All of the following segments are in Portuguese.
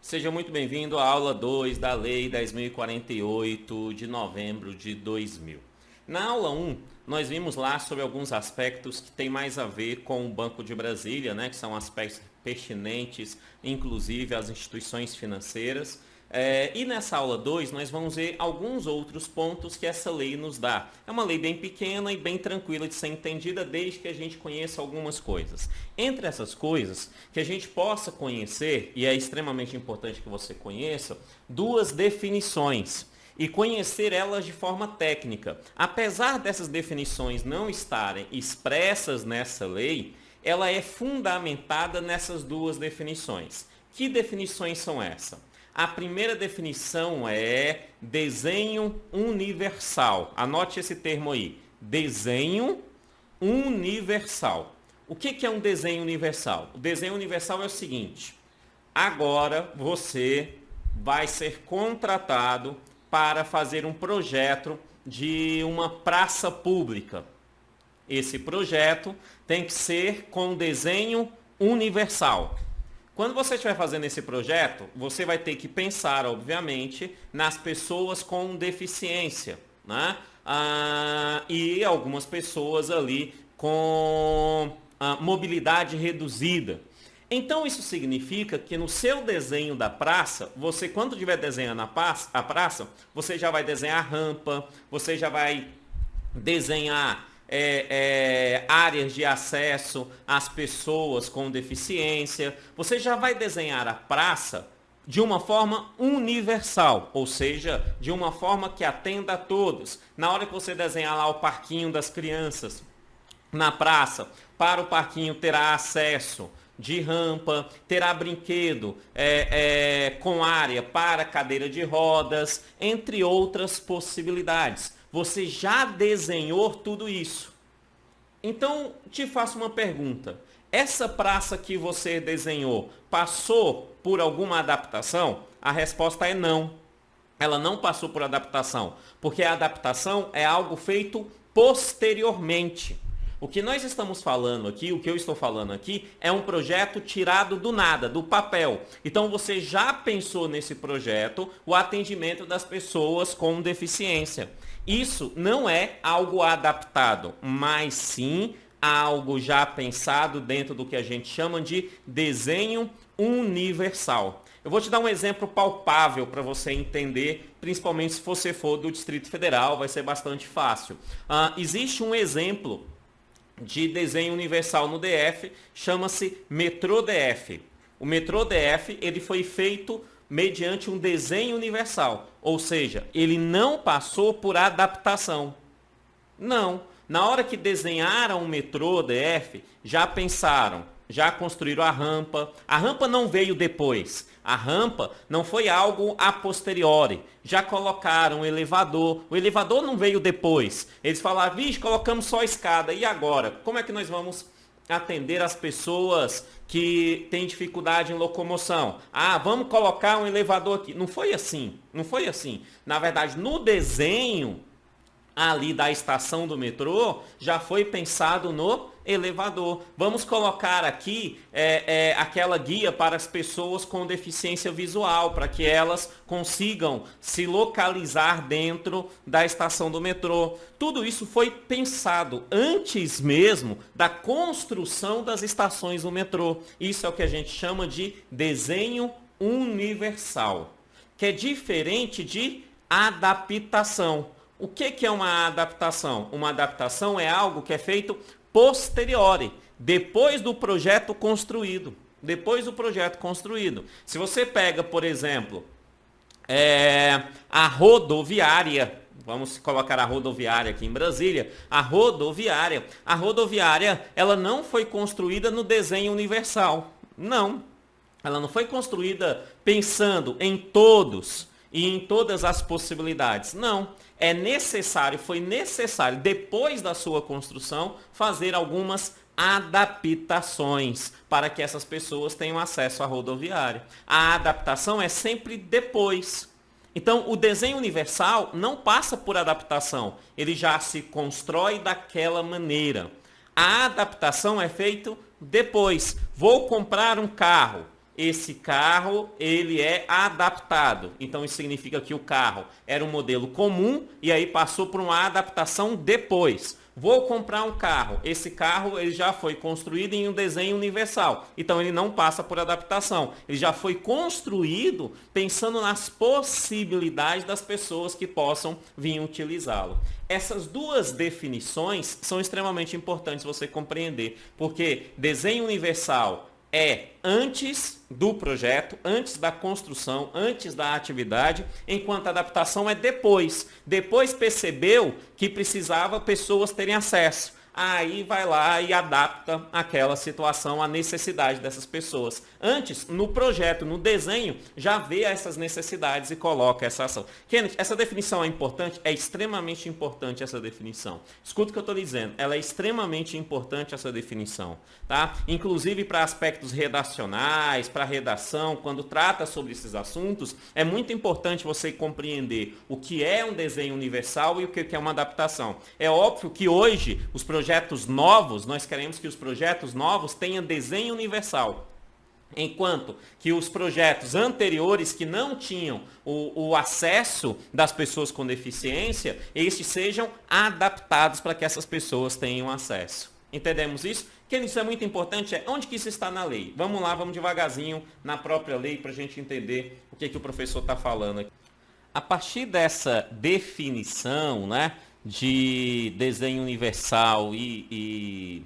Seja muito bem-vindo à aula 2 da Lei 10.048 de novembro de 2000. Na aula 1, nós vimos lá sobre alguns aspectos que têm mais a ver com o Banco de Brasília, né, que são aspectos pertinentes, inclusive às instituições financeiras. E nessa aula 2 nós vamos ver alguns outros pontos que essa lei nos dá. É uma lei bem pequena e bem tranquila de ser entendida desde que a gente conheça algumas coisas. Entre essas coisas, que a gente possa conhecer, e é extremamente importante que você conheça, duas definições. E conhecer elas de forma técnica. Apesar dessas definições não estarem expressas nessa lei, ela é fundamentada nessas duas definições. Que definições são essas? A primeira definição é desenho universal. Anote esse termo aí. Desenho universal. O que é um desenho universal? O desenho universal é o seguinte. Agora você vai ser contratado para fazer um projeto de uma praça pública. Esse projeto tem que ser com desenho universal. Quando você estiver fazendo esse projeto, você vai ter que pensar, obviamente, nas pessoas com deficiência, né? E algumas pessoas ali com mobilidade reduzida. Então isso significa que no seu desenho da praça, você quando estiver desenhando a praça, você já vai desenhar rampa, você já vai desenhar áreas de acesso às pessoas com deficiência. Você já vai desenhar a praça de uma forma universal, ou seja, de uma forma que atenda a todos. Na hora que você desenhar lá o parquinho das crianças na praça, para o parquinho terá acesso de rampa, terá brinquedo com área para cadeira de rodas, entre outras possibilidades. Você já desenhou tudo isso. Então, te faço uma pergunta. Essa praça que você desenhou passou por alguma adaptação? A resposta é não. Ela não passou por adaptação, porque a adaptação é algo feito posteriormente. O que nós estamos falando aqui, o que eu estou falando aqui, é um projeto tirado do nada, do papel. Então você já pensou nesse projeto o atendimento das pessoas com deficiência. Isso não é algo adaptado, mas sim algo já pensado dentro do que a gente chama de desenho universal. Eu vou te dar um exemplo palpável para você entender, principalmente se você for do Distrito Federal, vai ser bastante fácil. Existe um exemplo de desenho universal no DF, chama-se Metrô DF. O Metrô DF ele foi feito mediante um desenho universal, ou seja, ele não passou por adaptação. Não. Na hora que desenharam o metrô DF, já pensaram, já construíram a rampa. A rampa não veio depois. A rampa não foi algo a posteriori. Já colocaram o elevador. O elevador não veio depois. Eles falaram, vixe, colocamos só a escada. E agora? Como é que nós vamos atender as pessoas que têm dificuldade em locomoção? Vamos colocar um elevador aqui. Não foi assim. Não foi assim. Na verdade, no desenho ali da estação do metrô, já foi pensado no elevador. Vamos colocar aqui aquela guia para as pessoas com deficiência visual, para que elas consigam se localizar dentro da estação do metrô. Tudo isso foi pensado antes mesmo da construção das estações do metrô. Isso é o que a gente chama de desenho universal, que é diferente de adaptação. O que é uma adaptação? Uma adaptação é algo que é feito posteriori, depois do projeto construído. Depois do projeto construído. Se você pega, por exemplo, a rodoviária, vamos colocar a rodoviária aqui em Brasília, a rodoviária, ela não foi construída no desenho universal. Não. Ela não foi construída pensando em todos e em todas as possibilidades. Não. Foi necessário, depois da sua construção, fazer algumas adaptações para que essas pessoas tenham acesso à rodoviária. A adaptação é sempre depois. Então, o desenho universal não passa por adaptação. Ele já se constrói daquela maneira. A adaptação é feita depois. Vou comprar um carro. esse carro ele é adaptado. Então isso significa que o carro era um modelo comum e aí passou por uma adaptação depois. Vou comprar um carro. Esse carro ele já foi construído em um desenho universal. Então ele não passa por adaptação. Ele já foi construído pensando nas possibilidades das pessoas que possam vir utilizá-lo. Essas duas definições são extremamente importantes você compreender, porque desenho universal é antes do projeto, antes da construção, antes da atividade, enquanto a adaptação é depois. Depois percebeu que precisava pessoas terem acesso. Aí vai lá e adapta aquela situação à necessidade dessas pessoas. Antes, no projeto, no desenho, já vê essas necessidades e coloca essa ação. Kenneth, essa definição é importante? É extremamente importante essa definição. Escuta o que eu estou dizendo. Ela é extremamente importante essa definição. Tá? Inclusive para aspectos redacionais, para redação, quando trata sobre esses assuntos, é muito importante você compreender o que é um desenho universal e o que é uma adaptação. É óbvio que hoje os projetos novos, nós queremos que os projetos novos tenham desenho universal. Enquanto que os projetos anteriores que não tinham o acesso das pessoas com deficiência, estes sejam adaptados para que essas pessoas tenham acesso. Entendemos isso? Que isso é muito importante, onde que isso está na lei? Vamos lá, vamos devagarzinho na própria lei para a gente entender o que o professor está falando aqui. A partir dessa definição, né, de desenho universal e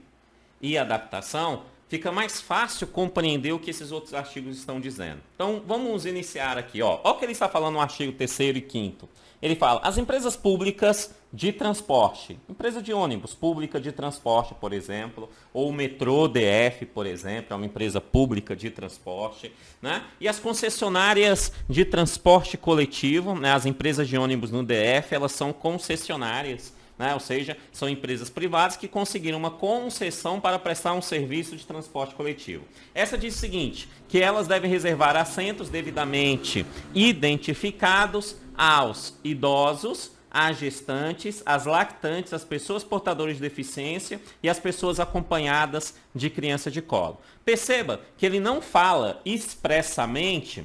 adaptação, fica mais fácil compreender o que esses outros artigos estão dizendo. Então, vamos iniciar aqui. Olha o que ele está falando no artigo 3º e 5º. Ele fala, as empresas públicas de transporte, empresa de ônibus pública de transporte, por exemplo, ou o metrô DF, por exemplo, é uma empresa pública de transporte, né? E as concessionárias de transporte coletivo, né? As empresas de ônibus no DF, elas são concessionárias, né? Ou seja, são empresas privadas que conseguiram uma concessão para prestar um serviço de transporte coletivo. Essa diz o seguinte, que elas devem reservar assentos devidamente identificados aos idosos, às gestantes, às lactantes, às pessoas portadoras de deficiência e às pessoas acompanhadas de criança de colo. Perceba que ele não fala expressamente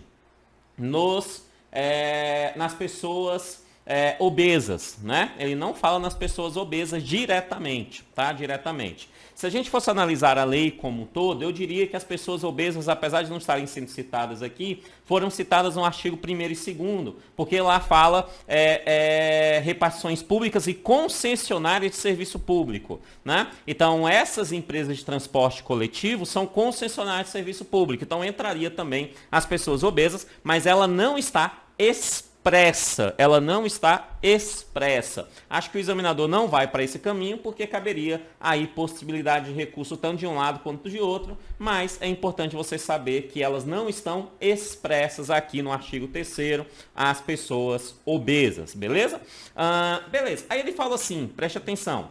nas pessoas obesas, né? Ele não fala nas pessoas obesas diretamente, tá? Diretamente. Se a gente fosse analisar a lei como um todo, eu diria que as pessoas obesas, apesar de não estarem sendo citadas aqui, foram citadas no artigo 1º e 2º, porque lá fala repartições públicas e concessionárias de serviço público, né? Então, essas empresas de transporte coletivo são concessionárias de serviço público. Então, entraria também as pessoas obesas, mas ela não está ela não está expressa. Acho que o examinador não vai para esse caminho, porque caberia aí possibilidade de recurso tanto de um lado quanto de outro, mas é importante você saber que elas não estão expressas aqui no artigo 3º, as pessoas obesas, beleza? Beleza, aí ele fala assim, preste atenção,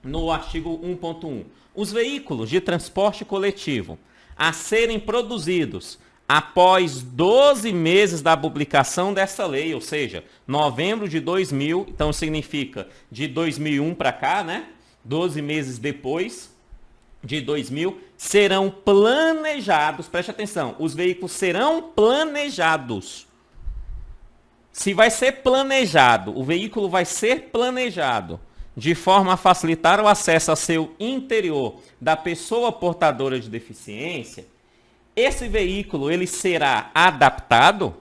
no artigo 1.1, os veículos de transporte coletivo a serem produzidos após 12 meses da publicação dessa lei, ou seja, novembro de 2000, então significa de 2001 para cá, né? 12 meses depois de 2000, serão planejados, preste atenção, os veículos serão planejados. Se vai ser planejado, o veículo vai ser planejado de forma a facilitar o acesso ao seu interior da pessoa portadora de deficiência, esse veículo, ele será adaptado?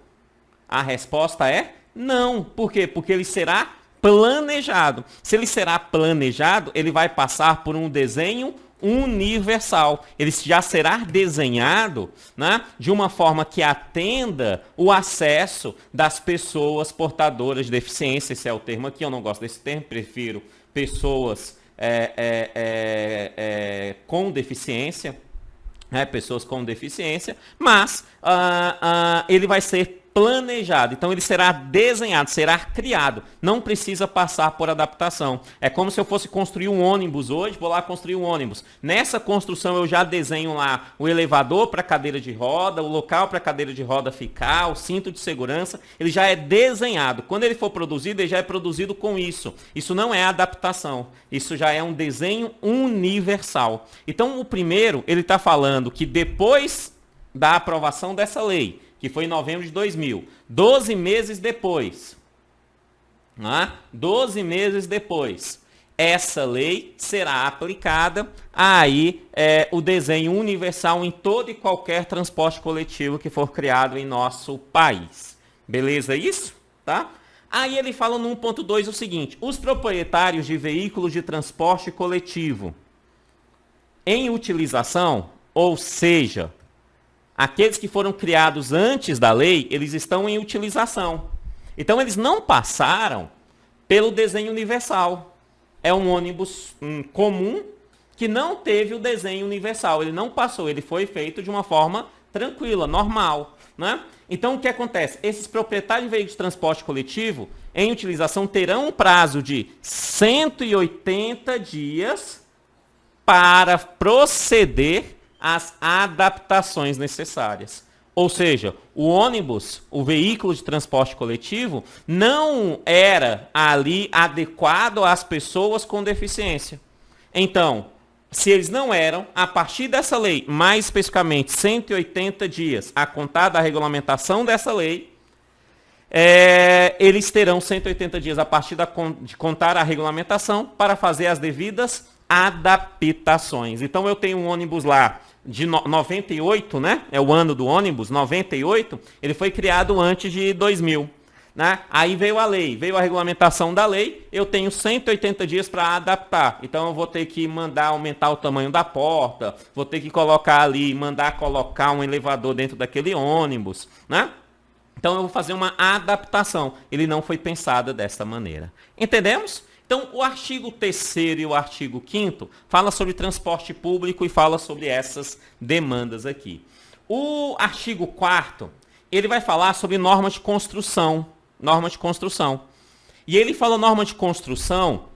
A resposta é não. Por quê? Porque ele será planejado. Se ele será planejado, ele vai passar por um desenho universal. Ele já será desenhado, né, de uma forma que atenda o acesso das pessoas portadoras de deficiência. Esse é o termo aqui, eu não gosto desse termo, prefiro pessoas com deficiência. Pessoas com deficiência, mas ele vai ser planejado, então ele será desenhado, será criado, não precisa passar por adaptação. É como se eu fosse construir um ônibus hoje, vou lá construir um ônibus. Nessa construção eu já desenho lá o elevador para a cadeira de roda, o local para a cadeira de roda ficar, o cinto de segurança, ele já é desenhado. Quando ele for produzido, ele já é produzido com isso. Isso não é adaptação, isso já é um desenho universal. Então o primeiro, ele está falando que depois da aprovação dessa lei, que foi em novembro de 2000, 12 meses depois, 12 meses depois, essa lei será aplicada, aí o desenho universal em todo e qualquer transporte coletivo que for criado em nosso país. Beleza isso? Tá? Aí ele fala no 1.2 o seguinte: os proprietários de veículos de transporte coletivo em utilização, ou seja, aqueles que foram criados antes da lei, eles estão em utilização. Então eles não passaram pelo desenho universal. É um ônibus comum que não teve o desenho universal. Ele não passou, ele foi feito de uma forma tranquila, normal, né? Então o que acontece? Esses proprietários de veículos de transporte coletivo em utilização terão um prazo de 180 dias para proceder às adaptações necessárias. Ou seja, o ônibus, o veículo de transporte coletivo, não era ali adequado às pessoas com deficiência. Então, se eles não eram, a partir dessa lei, mais especificamente 180 dias a contar da regulamentação dessa lei, eles terão 180 dias a partir de contar a regulamentação para fazer as devidas adaptações. Então eu tenho um ônibus lá de 98, né? É o ano do ônibus, 98, ele foi criado antes de 2000. Né? Aí veio a lei, veio a regulamentação da lei, eu tenho 180 dias para adaptar. Então eu vou ter que mandar aumentar o tamanho da porta, vou ter que colocar ali, mandar colocar um elevador dentro daquele ônibus, né? Então eu vou fazer uma adaptação. Ele não foi pensado desta maneira. Entendemos? Então o artigo 3º e o artigo 5º fala sobre transporte público e fala sobre essas demandas aqui. O artigo 4º, ele vai falar sobre normas de construção. Norma de construção. E ele fala norma de construção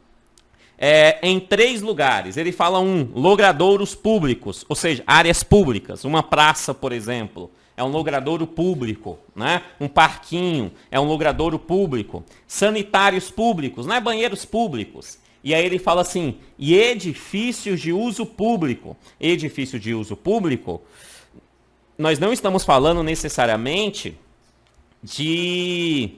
em 3 lugares. Ele fala logradouros públicos, ou seja, áreas públicas. Uma praça, por exemplo, é um logradouro público, né? Um parquinho é um logradouro público. Sanitários públicos, né? Banheiros públicos. E aí ele fala assim, e edifícios de uso público. Edifício de uso público, nós não estamos falando necessariamente de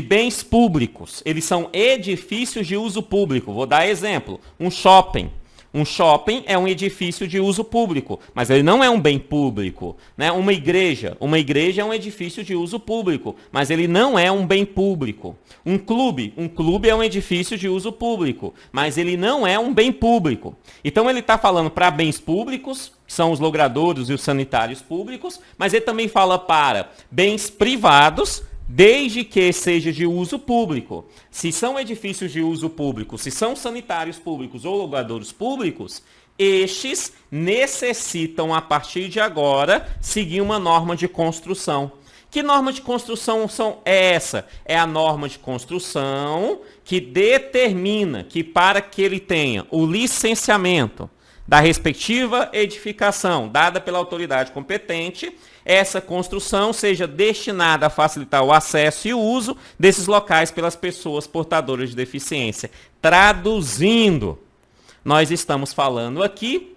bens públicos. Eles são edifícios de uso público. Vou dar exemplo. Um shopping. Um shopping é um edifício de uso público, mas ele não é um bem público. Né? Uma igreja é um edifício de uso público, mas ele não é um bem público. Um clube é um edifício de uso público, mas ele não é um bem público. Então ele está falando para bens públicos, que são os logradouros e os sanitários públicos, mas ele também fala para bens privados, desde que seja de uso público. Se são edifícios de uso público, se são sanitários públicos ou logradouros públicos, estes necessitam, a partir de agora, seguir uma norma de construção. Que norma de construção é essa? É a norma de construção que determina que para que ele tenha o licenciamento da respectiva edificação dada pela autoridade competente, essa construção seja destinada a facilitar o acesso e o uso desses locais pelas pessoas portadoras de deficiência. Traduzindo, nós estamos falando aqui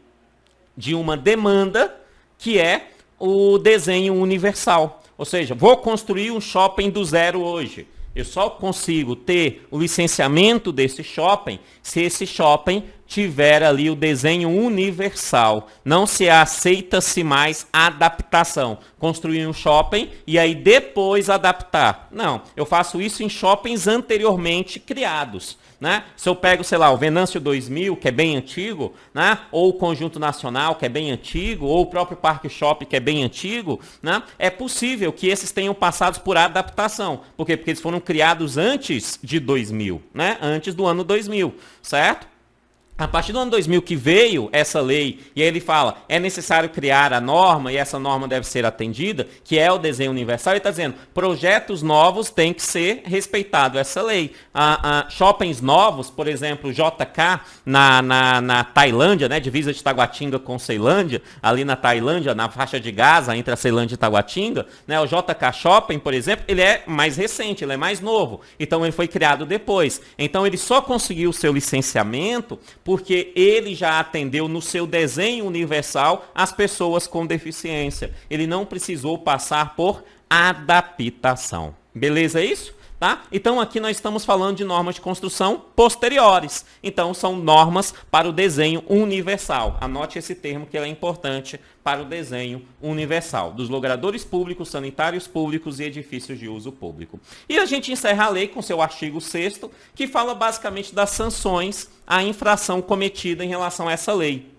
de uma demanda que é o desenho universal. Ou seja, vou construir um shopping do zero hoje. Eu só consigo ter o licenciamento desse shopping se esse shopping tiver ali o desenho universal. Não se aceita-se mais adaptação. Construir um shopping e aí depois adaptar. Não, eu faço isso em shoppings anteriormente criados. Né? Se eu pego, sei lá, o Venâncio 2000, que é bem antigo, né? Ou o Conjunto Nacional, que é bem antigo, ou o próprio Parque Shopping, que é bem antigo, né? É possível que esses tenham passado por adaptação. Por quê? Porque eles foram criados antes de 2000, né? Antes do ano 2000, certo? A partir do ano 2000 que veio essa lei, e aí ele fala, é necessário criar a norma, e essa norma deve ser atendida, que é o desenho universal, ele está dizendo, projetos novos têm que ser respeitado essa lei. Shoppings novos, por exemplo, JK, na Tailândia, né, divisa de Taguatinga com Ceilândia, ali na Tailândia, na faixa de Gaza, entre a Ceilândia e Taguatinga, né, o JK Shopping, por exemplo, ele é mais recente, ele é mais novo, então ele foi criado depois. Então ele só conseguiu o seu licenciamento Porque ele já atendeu no seu desenho universal as pessoas com deficiência. Ele não precisou passar por adaptação. Beleza isso? Tá? Então aqui nós estamos falando de normas de construção posteriores. Então são normas para o desenho universal. Anote esse termo que ele é importante para o desenho universal dos logradouros públicos, sanitários públicos e edifícios de uso público. E a gente encerra a lei com seu artigo 6º, que fala basicamente das sanções à infração cometida em relação a essa lei.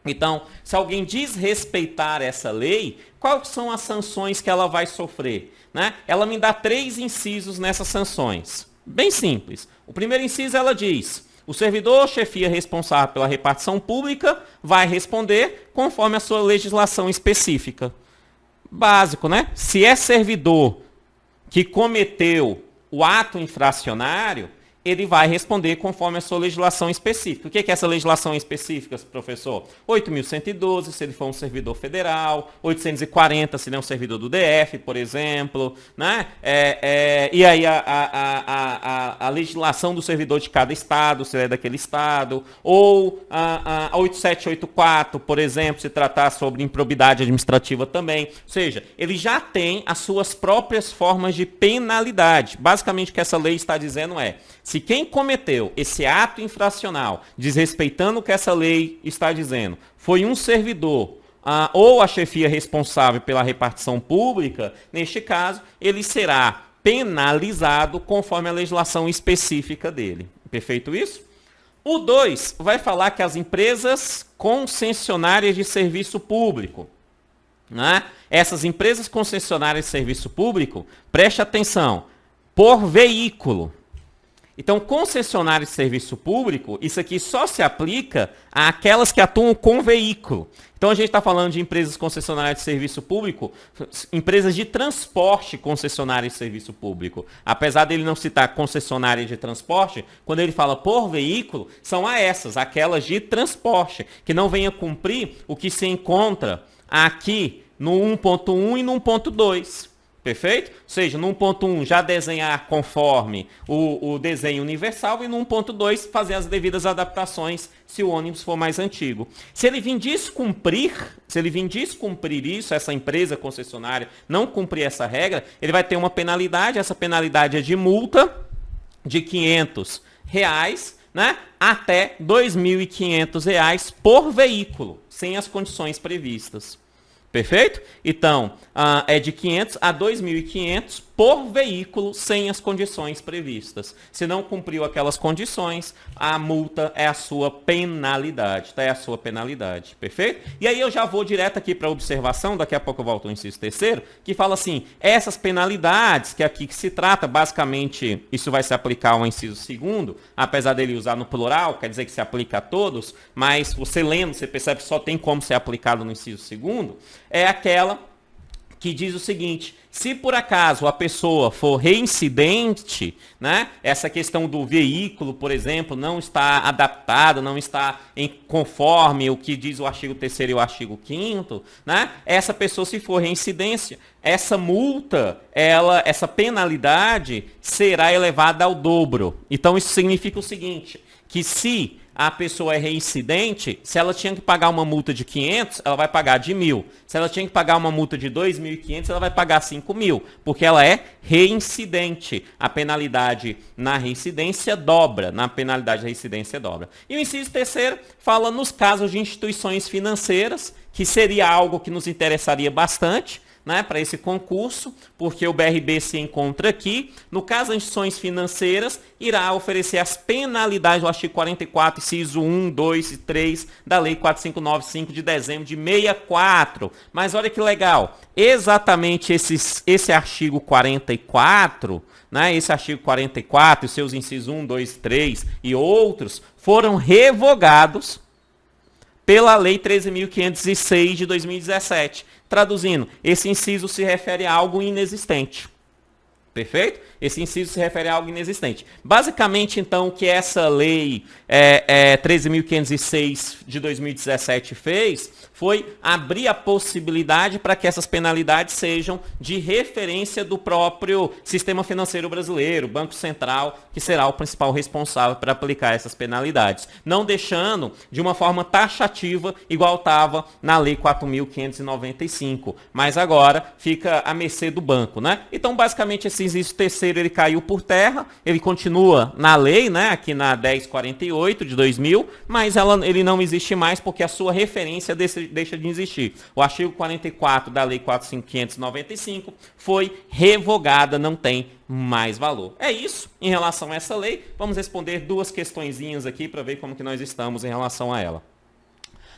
Então, se alguém desrespeitar essa lei, quais são as sanções que ela vai sofrer? Né? Ela me dá 3 incisos nessas sanções. Bem simples. O primeiro inciso ela diz: o servidor ou chefia responsável pela repartição pública vai responder conforme a sua legislação específica. Básico, né? Se é servidor que cometeu o ato infracionário, ele vai responder conforme a sua legislação específica. O que é essa legislação específica, professor? 8.112, se ele for um servidor federal, 840, se ele é um servidor do DF, por exemplo, né? E aí a legislação do servidor de cada estado, se ele é daquele estado, ou a 8784, por exemplo, se tratar sobre improbidade administrativa também. Ou seja, ele já tem as suas próprias formas de penalidade. Basicamente o que essa lei está dizendo é: se quem cometeu esse ato infracional, desrespeitando o que essa lei está dizendo, foi um servidor ou a chefia responsável pela repartição pública, neste caso, ele será penalizado conforme a legislação específica dele. Perfeito isso? O 2 vai falar que as empresas concessionárias de serviço público, né? Essas empresas concessionárias de serviço público, preste atenção, por veículo. Então, concessionário de serviço público, isso aqui só se aplica àquelas que atuam com veículo. Então, a gente está falando de empresas concessionárias de serviço público, empresas de transporte concessionárias de serviço público. Apesar dele não citar concessionária de transporte, quando ele fala por veículo, são aquelas de transporte, que não venham cumprir o que se encontra aqui no 1.1 e no 1.2. Perfeito? Ou seja, no 1.1 já desenhar conforme o desenho universal e no 1.2 fazer as devidas adaptações se o ônibus for mais antigo. Se ele vir descumprir isso, essa empresa concessionária não cumprir essa regra, ele vai ter uma penalidade. Essa penalidade é de multa de R$500, né, até R$2.500 por veículo, sem as condições previstas. Perfeito? Então, é de 500 a 2.500 por veículo sem as condições previstas. Se não cumpriu aquelas condições, a multa é a sua penalidade. Tá? É a sua penalidade. Perfeito? E aí eu já vou direto aqui para a observação, daqui a pouco eu volto ao inciso 3º, que fala assim, essas penalidades, que aqui que se trata, basicamente, isso vai se aplicar ao inciso 2º, apesar dele usar no plural, quer dizer que se aplica a todos, mas você lendo, você percebe que só tem como ser aplicado no inciso 2º, é aquela que diz o seguinte: se por acaso a pessoa for reincidente, né, essa questão do veículo, por exemplo, não está adaptado, não está conforme o que diz o artigo 3º e o artigo 5º, né, essa pessoa, se for reincidência, essa multa, essa penalidade será elevada ao dobro. Então isso significa o seguinte, que se a pessoa é reincidente, se ela tinha que pagar uma multa de 500, ela vai pagar de 1.000. Se ela tinha que pagar uma multa de 2.500, ela vai pagar 5.000, porque ela é reincidente. A penalidade na reincidência dobra, E o inciso 3º fala nos casos de instituições financeiras, que seria algo que nos interessaria bastante, né, para esse concurso, porque o BRB se encontra aqui. No caso das instituições financeiras, irá oferecer as penalidades do artigo 44, inciso 1, 2 e 3 da Lei 4595 de dezembro de 64. Mas olha que legal, exatamente esse artigo 44, né, esse artigo 44, os seus incisos 1, 2, 3 e outros, foram revogados pela Lei 13.506 de 2017. Traduzindo, esse inciso se refere a algo inexistente. Perfeito? Esse inciso se refere a algo inexistente. Basicamente, então, o que essa lei 13.506 de 2017 fez foi abrir a possibilidade para que essas penalidades sejam de referência do próprio sistema financeiro brasileiro, o Banco Central, que será o principal responsável para aplicar essas penalidades. Não deixando de uma forma taxativa, igual estava na Lei 4.595. Mas agora fica à mercê do banco, né? Então, basicamente, esse inciso terceiro ele caiu por terra, ele continua na lei, né? Aqui na 1048 de 2000, mas ele não existe mais porque a sua referência deixa de existir. O artigo 44 da Lei 4.595 foi revogada, não tem mais valor. É isso em relação a essa lei. Vamos responder duas questõezinhas aqui para ver como que nós estamos em relação a ela.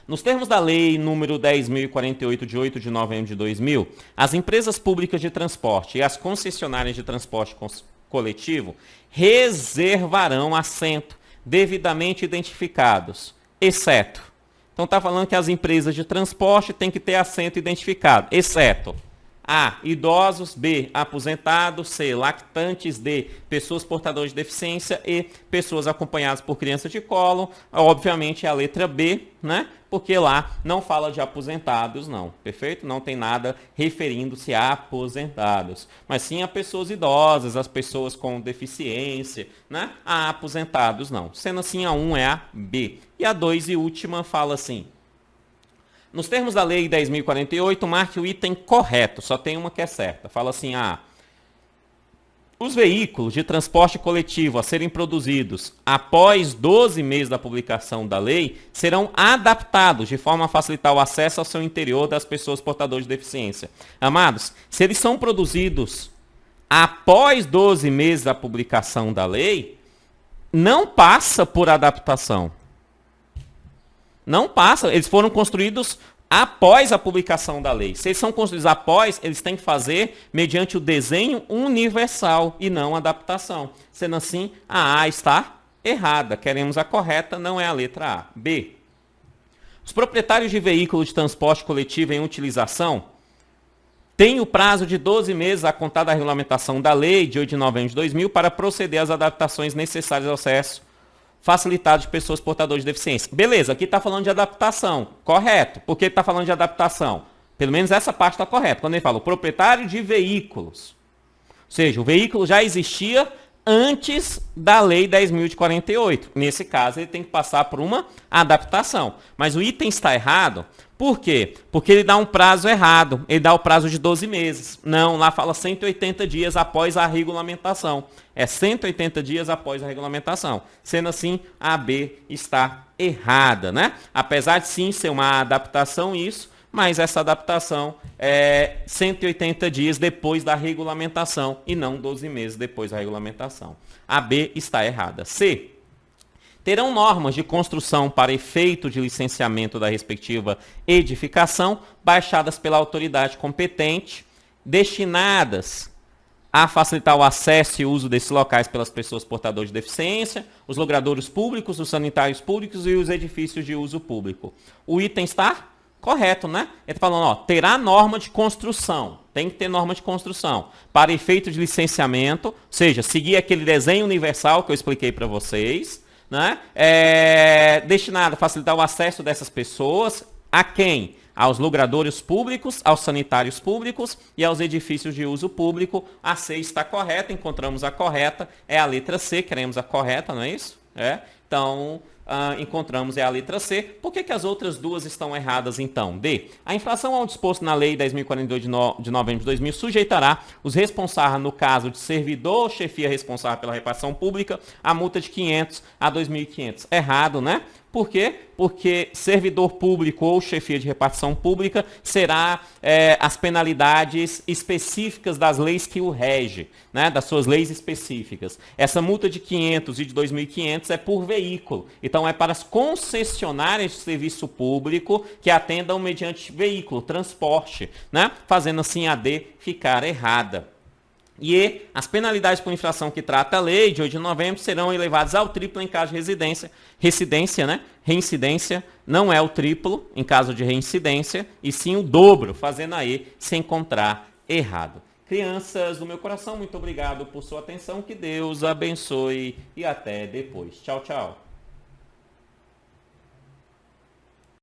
Nos termos da lei número 10.048 de 8 de novembro de 2000, as empresas públicas de transporte e as concessionárias de transporte coletivo reservarão assento devidamente identificados, exceto. Então está falando que as empresas de transporte têm que ter assento identificado, exceto A, idosos, B, aposentados, C, lactantes, D, pessoas portadoras de deficiência e pessoas acompanhadas por crianças de colo. Obviamente é a letra B, né? Porque lá não fala de aposentados, não, perfeito? Não tem nada referindo-se a aposentados, mas sim a pessoas idosas, as pessoas com deficiência, né? A aposentados não. Sendo assim, a 1 é a B. E a 2 e última fala assim: nos termos da Lei 10.048, marque o item correto, só tem uma que é certa. Fala assim, os veículos de transporte coletivo a serem produzidos após 12 meses da publicação da lei serão adaptados de forma a facilitar o acesso ao seu interior das pessoas portadoras de deficiência. Amados, se eles são produzidos após 12 meses da publicação da lei, não passa por adaptação. Não passa, eles foram construídos após a publicação da lei. Se eles são construídos após, eles têm que fazer mediante o desenho universal e não adaptação. Sendo assim, a A está errada. Queremos a correta, não é a letra A. B. Os proprietários de veículos de transporte coletivo em utilização têm o prazo de 12 meses a contar da regulamentação da lei de 8 de novembro de 2000 para proceder às adaptações necessárias ao acesso facilitado de pessoas portadoras de deficiência. Beleza, aqui está falando de adaptação. Correto. Por que está falando de adaptação? Pelo menos essa parte está correta. Quando ele fala o proprietário de veículos. Ou seja, o veículo já existia antes da Lei 10.048. Nesse caso, ele tem que passar por uma adaptação. Mas o item está errado. Por quê? Porque ele dá um prazo errado. Ele dá o prazo de 12 meses. Não, lá fala 180 dias após a regulamentação. É 180 dias após a regulamentação. Sendo assim, a B está errada, né? Apesar de sim ser uma adaptação isso, mas essa adaptação é 180 dias depois da regulamentação e não 12 meses depois da regulamentação. A B está errada. C. Terão normas de construção para efeito de licenciamento da respectiva edificação, baixadas pela autoridade competente, destinadas a facilitar o acesso e uso desses locais pelas pessoas portadoras de deficiência, os logradouros públicos, os sanitários públicos e os edifícios de uso público. O item está correto, né? Ele está falando, terá norma de construção. Tem que ter norma de construção. Para efeito de licenciamento, ou seja, seguir aquele desenho universal que eu expliquei para vocês, né? Destinado a facilitar o acesso dessas pessoas a quem? Aos logradouros públicos, aos sanitários públicos e aos edifícios de uso público. A C está correta, encontramos a correta, é a letra C, queremos a correta, não é isso? Então, encontramos a letra C. Por que as outras duas estão erradas, então? D. A infração ao disposto na Lei 10.042 de novembro de 2000 sujeitará os responsáveis, no caso de servidor ou chefia responsável pela repartição pública, a multa de 500 a 2.500. Errado, né? Por quê? Porque servidor público ou chefia de repartição pública será as penalidades específicas das leis que o rege, né? Das suas leis específicas. Essa multa de 500 e de 2.500 é por veículo. Então é para as concessionárias de serviço público que atendam mediante veículo, transporte, né? Fazendo assim a D ficar errada. E as penalidades por infração que trata a lei de 8 de novembro serão elevadas ao triplo em caso de reincidência, né? Reincidência não é o triplo em caso de reincidência, e sim o dobro, fazendo a E se encontrar errado. Crianças do meu coração, muito obrigado por sua atenção, que Deus abençoe e até depois. Tchau, tchau.